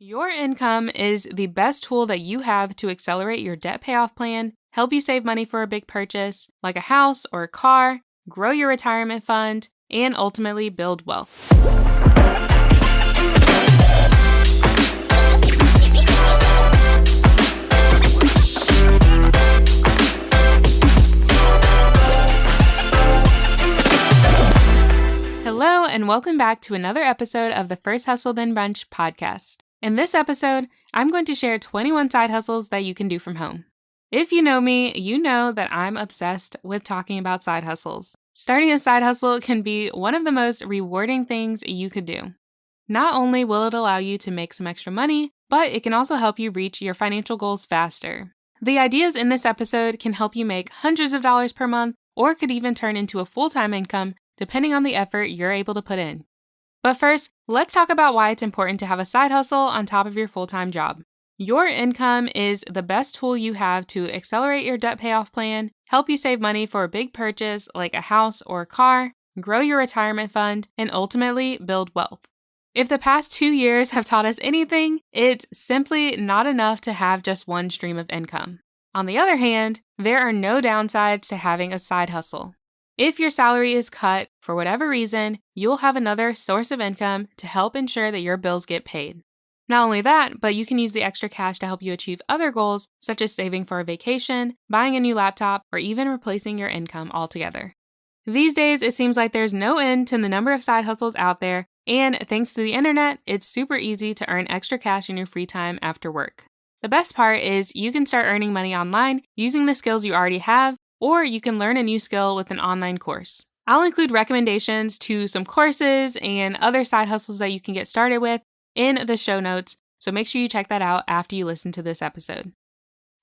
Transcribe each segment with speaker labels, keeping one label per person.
Speaker 1: Your income is the best tool that you have to accelerate your debt payoff plan, help you save money for a big purchase, like a house or a car, grow your retirement fund, and ultimately build wealth. Hello, and welcome back to another episode of the First Hustle Then Brunch podcast. In this episode, I'm going to share 21 side hustles that you can do from home. If you know me, you know that I'm obsessed with talking about side hustles. Starting a side hustle can be one of the most rewarding things you could do. Not only will it allow you to make some extra money, but it can also help you reach your financial goals faster. The ideas in this episode can help you make hundreds of dollars per month, or could even turn into a full-time income depending on the effort you're able to put in. But first, let's talk about why it's important to have a side hustle on top of your full-time job. Your income is the best tool you have to accelerate your debt payoff plan, help you save money for a big purchase like a house or a car, grow your retirement fund, and ultimately build wealth. If the past 2 years have taught us anything, it's simply not enough to have just one stream of income. On the other hand, there are no downsides to having a side hustle. If your salary is cut for whatever reason, you'll have another source of income to help ensure that your bills get paid. Not only that, but you can use the extra cash to help you achieve other goals, such as saving for a vacation, buying a new laptop, or even replacing your income altogether. These days, it seems like there's no end to the number of side hustles out there, and thanks to the internet, it's super easy to earn extra cash in your free time after work. The best part is you can start earning money online using the skills you already have, or you can learn a new skill with an online course. I'll include recommendations to some courses and other side hustles that you can get started with in the show notes, so make sure you check that out after you listen to this episode.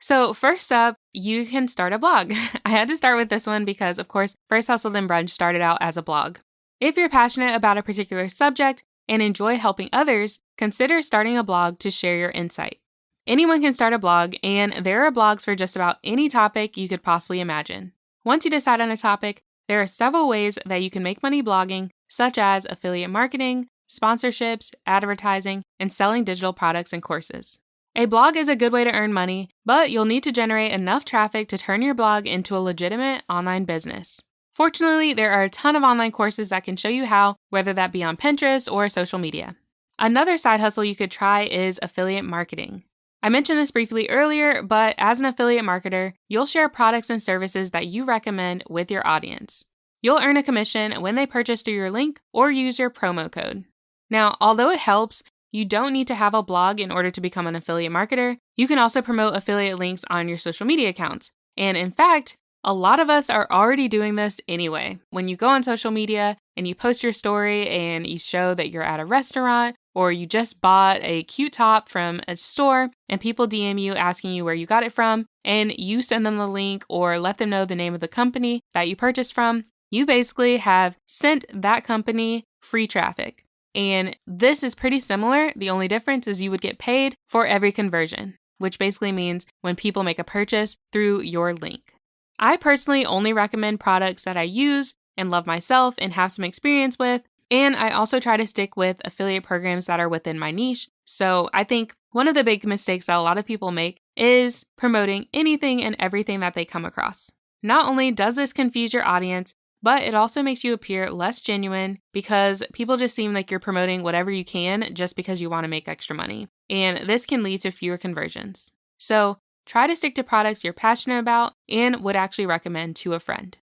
Speaker 1: So first up, you can start a blog. I had to start with this one because, of course, First Hustle Then Brunch started out as a blog. If you're passionate about a particular subject and enjoy helping others, consider starting a blog to share your insight. Anyone can start a blog, and there are blogs for just about any topic you could possibly imagine. Once you decide on a topic, there are several ways that you can make money blogging, such as affiliate marketing, sponsorships, advertising, and selling digital products and courses. A blog is a good way to earn money, but you'll need to generate enough traffic to turn your blog into a legitimate online business. Fortunately, there are a ton of online courses that can show you how, whether that be on Pinterest or social media. Another side hustle you could try is affiliate marketing. I mentioned this briefly earlier, but as an affiliate marketer, you'll share products and services that you recommend with your audience. You'll earn a commission when they purchase through your link or use your promo code. Now, although it helps, you don't need to have a blog in order to become an affiliate marketer. You can also promote affiliate links on your social media accounts. And in fact, a lot of us are already doing this anyway. When you go on social media and you post your story and you show that you're at a restaurant, or you just bought a cute top from a store and people DM you asking you where you got it from, and you send them the link or let them know the name of the company that you purchased from, you basically have sent that company free traffic. And this is pretty similar. The only difference is you would get paid for every conversion, which basically means when people make a purchase through your link. I personally only recommend products that I use and love myself and have some experience with. And I also try to stick with affiliate programs that are within my niche. So I think one of the big mistakes that a lot of people make is promoting anything and everything that they come across. Not only does this confuse your audience, but it also makes you appear less genuine because people just seem like you're promoting whatever you can just because you want to make extra money. And this can lead to fewer conversions. So try to stick to products you're passionate about and would actually recommend to a friend.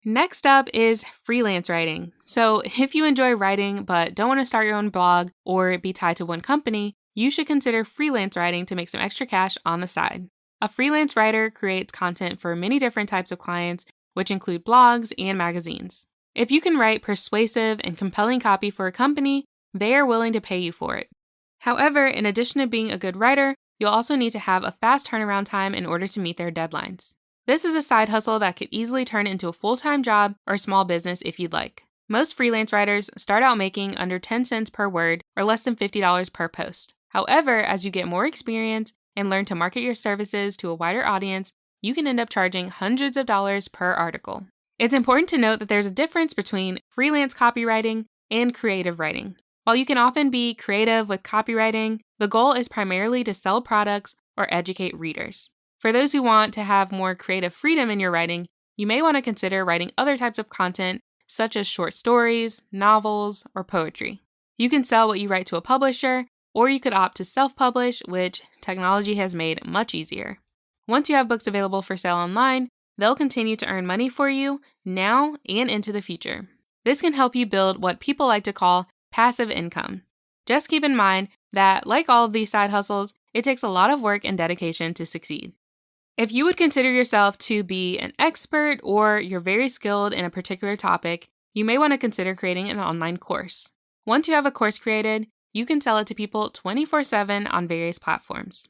Speaker 1: Next up is freelance writing. So if you enjoy writing but don't want to start your own blog or be tied to one company, you should consider freelance writing to make some extra cash on the side. A freelance writer creates content for many different types of clients, which include blogs and magazines. If you can write persuasive and compelling copy for a company, they are willing to pay you for it. However, in addition to being a good writer, you'll also need to have a fast turnaround time in order to meet their deadlines. This is a side hustle that could easily turn into a full-time job or small business if you'd like. Most freelance writers start out making under 10 cents per word or less than $50 per post. However, as you get more experience and learn to market your services to a wider audience, you can end up charging hundreds of dollars per article. It's important to note that there's a difference between freelance copywriting and creative writing. While you can often be creative with copywriting, the goal is primarily to sell products or educate readers. For those who want to have more creative freedom in your writing, you may want to consider writing other types of content, such as short stories, novels, or poetry. You can sell what you write to a publisher, or you could opt to self-publish, which technology has made much easier. Once you have books available for sale online, they'll continue to earn money for you now and into the future. This can help you build what people like to call passive income. Just keep in mind that, like all of these side hustles, it takes a lot of work and dedication to succeed. If you would consider yourself to be an expert or you're very skilled in a particular topic, you may want to consider creating an online course. Once you have a course created, you can sell it to people 24/7 on various platforms.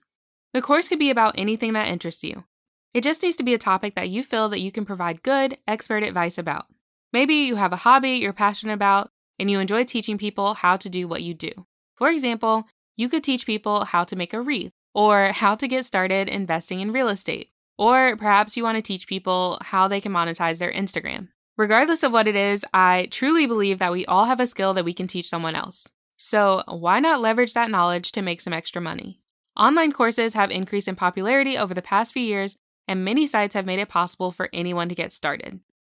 Speaker 1: The course could be about anything that interests you. It just needs to be a topic that you feel that you can provide good, expert advice about. Maybe you have a hobby you're passionate about and you enjoy teaching people how to do what you do. For example, you could teach people how to make a wreath, or how to get started investing in real estate, or perhaps you want to teach people how they can monetize their Instagram. Regardless of what it is, I truly believe that we all have a skill that we can teach someone else. So why not leverage that knowledge to make some extra money? Online courses have increased in popularity over the past few years, and many sites have made it possible for anyone to get started.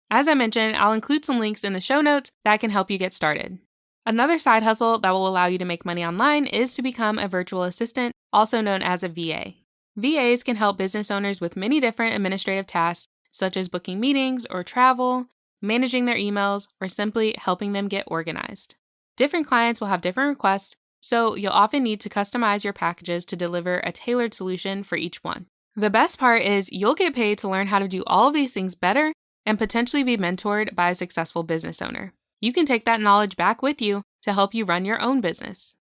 Speaker 1: As I mentioned, I'll include some links in the show notes that can help you get started. Another side hustle that will allow you to make money online is to become a virtual assistant, also known as a VA. VAs can help business owners with many different administrative tasks, such as booking meetings or travel, managing their emails, or simply helping them get organized. Different clients will have different requests, so you'll often need to customize your packages to deliver a tailored solution for each one. The best part is you'll get paid to learn how to do all of these things better and potentially be mentored by a successful business owner. You can take that knowledge back with you to help you run your own business.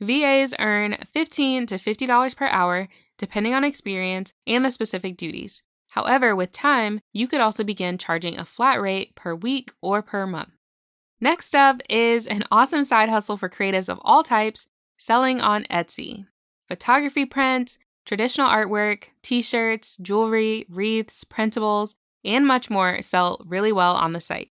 Speaker 1: VAs earn $15 to $50 per hour, depending on experience and the specific duties. However, with time, you could also begin charging a flat rate per week or per month. Next up is an awesome side hustle for creatives of all types, selling on Etsy. Photography prints, traditional artwork, t-shirts, jewelry, wreaths, printables, and much more sell really well on the site.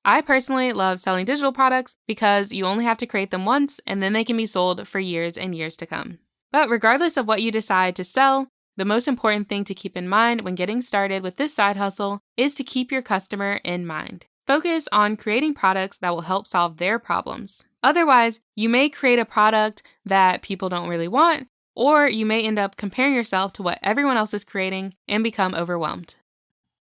Speaker 1: I personally love selling digital products because you only have to create them once and then they can be sold for years and years to come. But regardless of what you decide to sell, the most important thing to keep in mind when getting started with this side hustle is to keep your customer in mind. Focus on creating products that will help solve their problems. Otherwise, you may create a product that people don't really want, or you may end up comparing yourself to what everyone else is creating and become overwhelmed.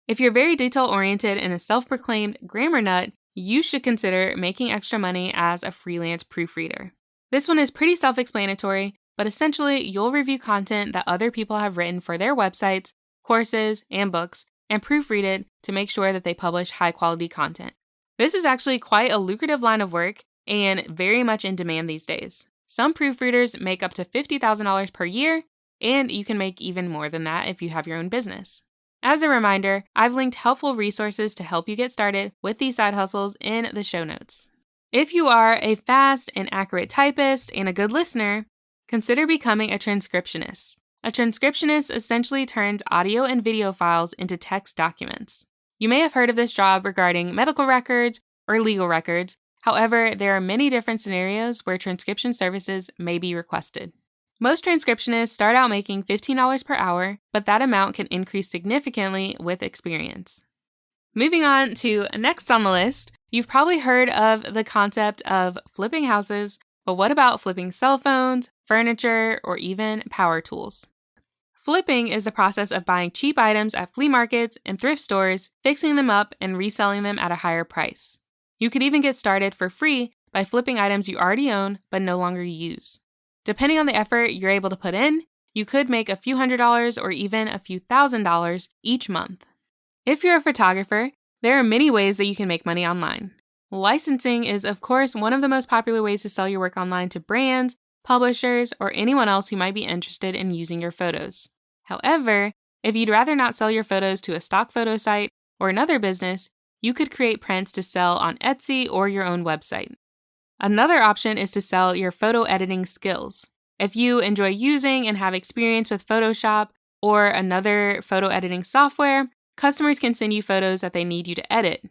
Speaker 1: If you're very detail-oriented and a self-proclaimed grammar nut, you should consider making extra money as a freelance proofreader. This one is pretty self-explanatory, but essentially you'll review content that other people have written for their websites, courses, and books, and proofread it to make sure that they publish high-quality content. This is actually quite a lucrative line of work and very much in demand these days. Some proofreaders make up to $50,000 per year, and you can make even more than that if you have your own business. As a reminder, I've linked helpful resources to help you get started with these side hustles in the show notes. If you are a fast and accurate typist and a good listener, consider becoming a transcriptionist. A transcriptionist essentially turns audio and video files into text documents. You may have heard of this job regarding medical records or legal records. However, there are many different scenarios where transcription services may be requested. Most transcriptionists start out making $15 per hour, but that amount can increase significantly with experience. Moving on to next on the list, you've probably heard of the concept of flipping houses, but what about flipping cell phones, furniture, or even power tools? Flipping is the process of buying cheap items at flea markets and thrift stores, fixing them up, and reselling them at a higher price. You could even get started for free by flipping items you already own but no longer use. Depending on the effort you're able to put in, you could make a few $100s or even a few $1,000s each month. If you're a photographer, there are many ways that you can make money online. Licensing is, of course, one of the most popular ways to sell your work online to brands, publishers, or anyone else who might be interested in using your photos. However, if you'd rather not sell your photos to a stock photo site or another business, you could create prints to sell on Etsy or your own website. Another option is to sell your photo editing skills. If you enjoy using and have experience with Photoshop or another photo editing software, customers can send you photos that they need you to edit.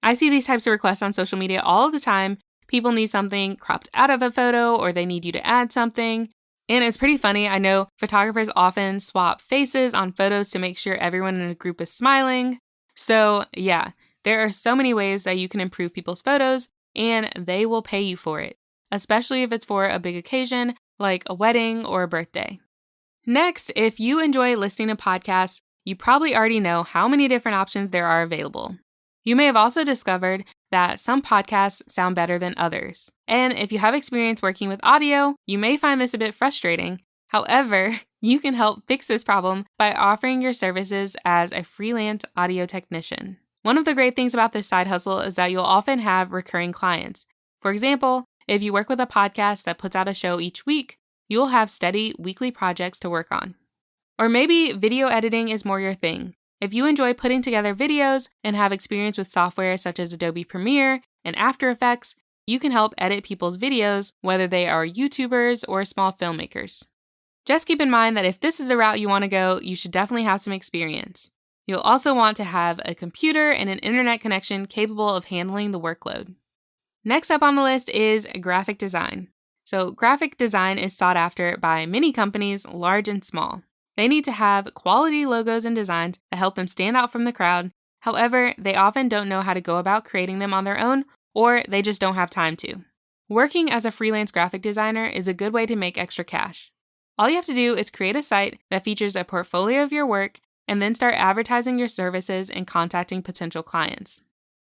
Speaker 1: I see these types of requests on social media all of the time people need something cropped out of a photo or they need you to add something. And it's pretty funny. I know photographers often swap faces on photos to make sure everyone in a group is smiling. So yeah, there are so many ways that you can improve people's photos and they will pay you for it, especially if it's for a big occasion like a wedding or a birthday. Next, if you enjoy listening to podcasts, you probably already know how many different options there are available. You may have also discovered that some podcasts sound better than others. And if you have experience working with audio, you may find this a bit frustrating. However, you can help fix this problem by offering your services as a freelance audio technician. One of the great things about this side hustle is that you'll often have recurring clients. For example, if you work with a podcast that puts out a show each week, you'll have steady weekly projects to work on. Or maybe video editing is more your thing. If you enjoy putting together videos and have experience with software such as Adobe Premiere and After Effects, you can help edit people's videos, whether they are YouTubers or small filmmakers. Just keep in mind that if this is a route you want to go, you should definitely have some experience. You'll also want to have a computer and an internet connection capable of handling the workload. Next up on the list is graphic design. So graphic design is sought after by many companies, large and small. They need to have quality logos and designs that help them stand out from the crowd. However, they often don't know how to go about creating them on their own, or they just don't have time to. Working as a freelance graphic designer is a good way to make extra cash. All you have to do is create a site that features a portfolio of your work and then start advertising your services and contacting potential clients.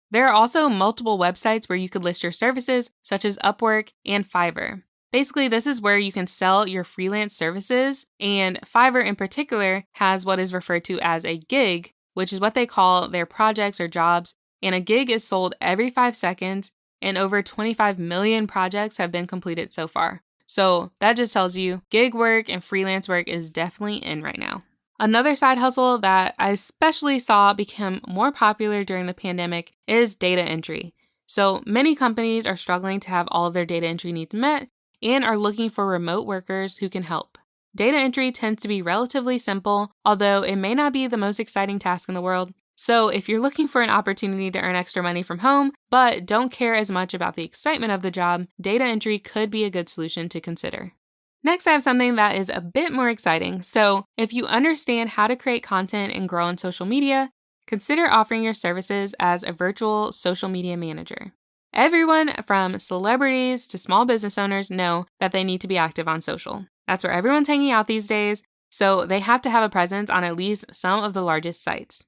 Speaker 1: There are also multiple websites where you could list your services, such as Upwork and Fiverr. Basically, this is where you can sell your freelance services, and Fiverr in particular has what is referred to as a gig, which is what they call their projects or jobs, and a gig is sold every 5 seconds, and over 25 million projects have been completed so far. So that just tells you gig work and freelance work is definitely in right now. Another side hustle that I especially saw become more popular during the pandemic is data entry. So many companies are struggling to have all of their data entry needs met and are looking for remote workers who can help. Data entry tends to be relatively simple, although it may not be the most exciting task in the world. So if you're looking for an opportunity to earn extra money from home, but don't care as much about the excitement of the job, data entry could be a good solution to consider. Next, I have something that is a bit more exciting. So if you understand how to create content and grow on social media, consider offering your services as a virtual social media manager. Everyone from celebrities to small business owners know that they need to be active on social. That's where everyone's hanging out these days, so they have to have a presence on at least some of the largest sites.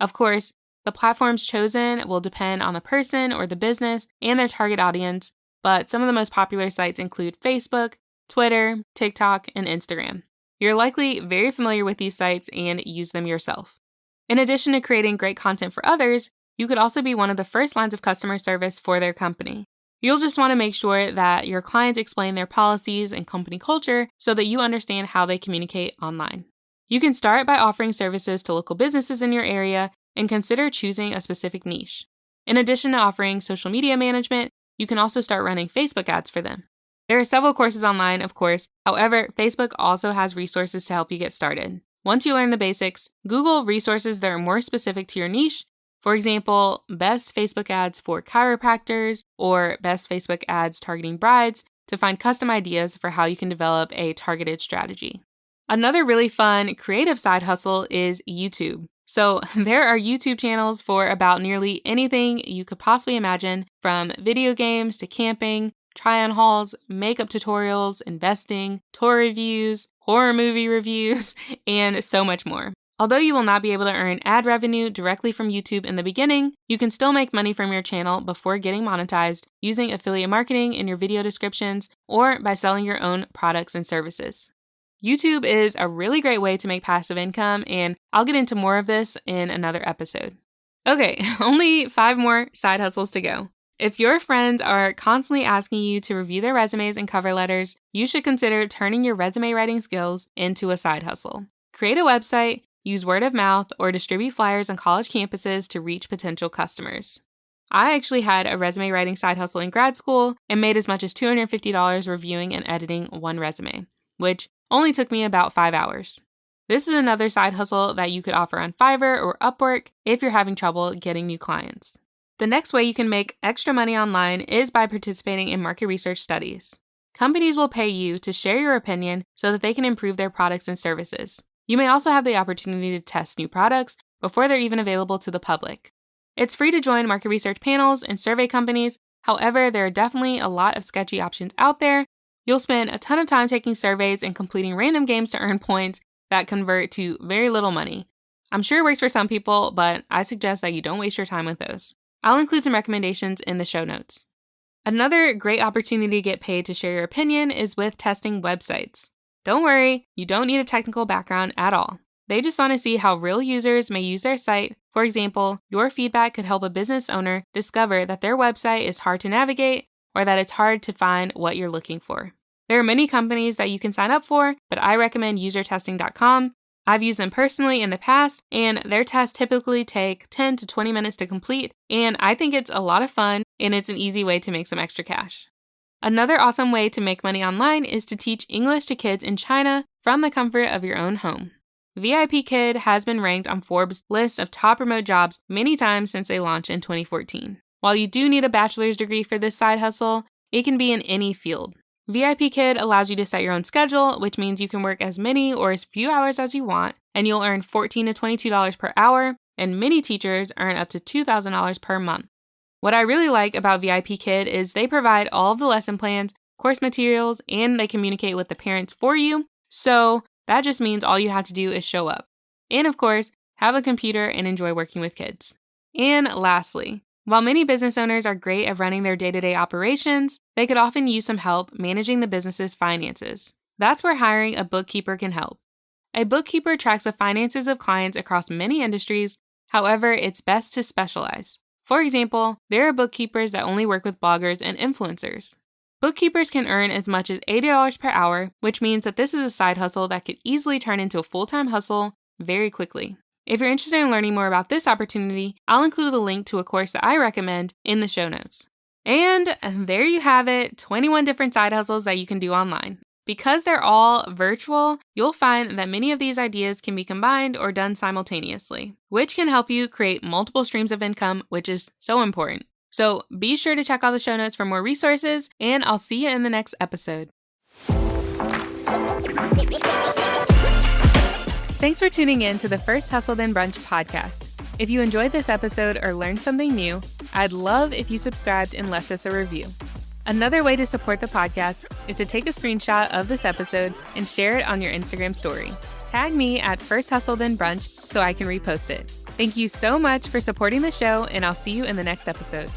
Speaker 1: Of course, the platforms chosen will depend on the person or the business and their target audience, but some of the most popular sites include Facebook, Twitter, TikTok, and Instagram. You're likely very familiar with these sites and use them yourself. In addition to creating great content for others, you could also be one of the first lines of customer service for their company. You'll just want to make sure that your clients explain their policies and company culture so that you understand how they communicate online. You can start by offering services to local businesses in your area and consider choosing a specific niche. In addition to offering social media management, you can also start running Facebook ads for them. There are several courses online, of course. However, Facebook also has resources to help you get started. Once you learn the basics, Google resources that are more specific to your niche. For example, best Facebook ads for chiropractors or best Facebook ads targeting brides to find custom ideas for how you can develop a targeted strategy. Another really fun creative side hustle is YouTube. So there are YouTube channels for about nearly anything you could possibly imagine, from video games to camping, try-on hauls, makeup tutorials, investing, tour reviews, horror movie reviews, and so much more. Although you will not be able to earn ad revenue directly from YouTube in the beginning, you can still make money from your channel before getting monetized using affiliate marketing in your video descriptions or by selling your own products and services. YouTube is a really great way to make passive income, and I'll get into more of this in another episode. Okay, only 5 more side hustles to go. If your friends are constantly asking you to review their resumes and cover letters, you should consider turning your resume writing skills into a side hustle. Create a website, use word of mouth, or distribute flyers on college campuses to reach potential customers. I actually had a resume writing side hustle in grad school and made as much as $250 reviewing and editing one resume, which only took me about 5 hours. This is another side hustle that you could offer on Fiverr or Upwork if you're having trouble getting new clients. The next way you can make extra money online is by participating in market research studies. Companies will pay you to share your opinion so that they can improve their products and services. You may also have the opportunity to test new products before they're even available to the public. It's free to join market research panels and survey companies. However, there are definitely a lot of sketchy options out there. You'll spend a ton of time taking surveys and completing random games to earn points that convert to very little money. I'm sure it works for some people, but I suggest that you don't waste your time with those. I'll include some recommendations in the show notes. Another great opportunity to get paid to share your opinion is with testing websites. Don't worry, you don't need a technical background at all. They just want to see how real users may use their site. For example, your feedback could help a business owner discover that their website is hard to navigate or that it's hard to find what you're looking for. There are many companies that you can sign up for, but I recommend usertesting.com. I've used them personally in the past, and their tests typically take 10 to 20 minutes to complete, and I think it's a lot of fun, and it's an easy way to make some extra cash. Another awesome way to make money online is to teach English to kids in China from the comfort of your own home. VIP Kid has been ranked on Forbes' list of top remote jobs many times since they launched in 2014. While you do need a bachelor's degree for this side hustle, it can be in any field. VIP Kid allows you to set your own schedule, which means you can work as many or as few hours as you want, and you'll earn $14 to $22 per hour, and many teachers earn up to $2,000 per month. What I really like about VIP Kid is they provide all of the lesson plans, course materials, and they communicate with the parents for you, so that just means all you have to do is show up. And of course, have a computer and enjoy working with kids. And lastly, while many business owners are great at running their day-to-day operations, they could often use some help managing the business's finances. That's where hiring a bookkeeper can help. A bookkeeper tracks the finances of clients across many industries. However, it's best to specialize. For example, there are bookkeepers that only work with bloggers and influencers. Bookkeepers can earn as much as $80 per hour, which means that this is a side hustle that could easily turn into a full-time hustle very quickly. If you're interested in learning more about this opportunity, I'll include a link to a course that I recommend in the show notes. And there you have it, 21 different side hustles that you can do online. Because they're all virtual, you'll find that many of these ideas can be combined or done simultaneously, which can help you create multiple streams of income, which is so important. So be sure to check out the show notes for more resources, and I'll see you in the next episode. Thanks for tuning in to the First Hustle Then Brunch podcast. If you enjoyed this episode or learned something new, I'd love if you subscribed and left us a review. Another way to support the podcast is to take a screenshot of this episode and share it on your Instagram story. Tag me at First Hustle Then Brunch so I can repost it. Thank you so much for supporting the show, and I'll see you in the next episode.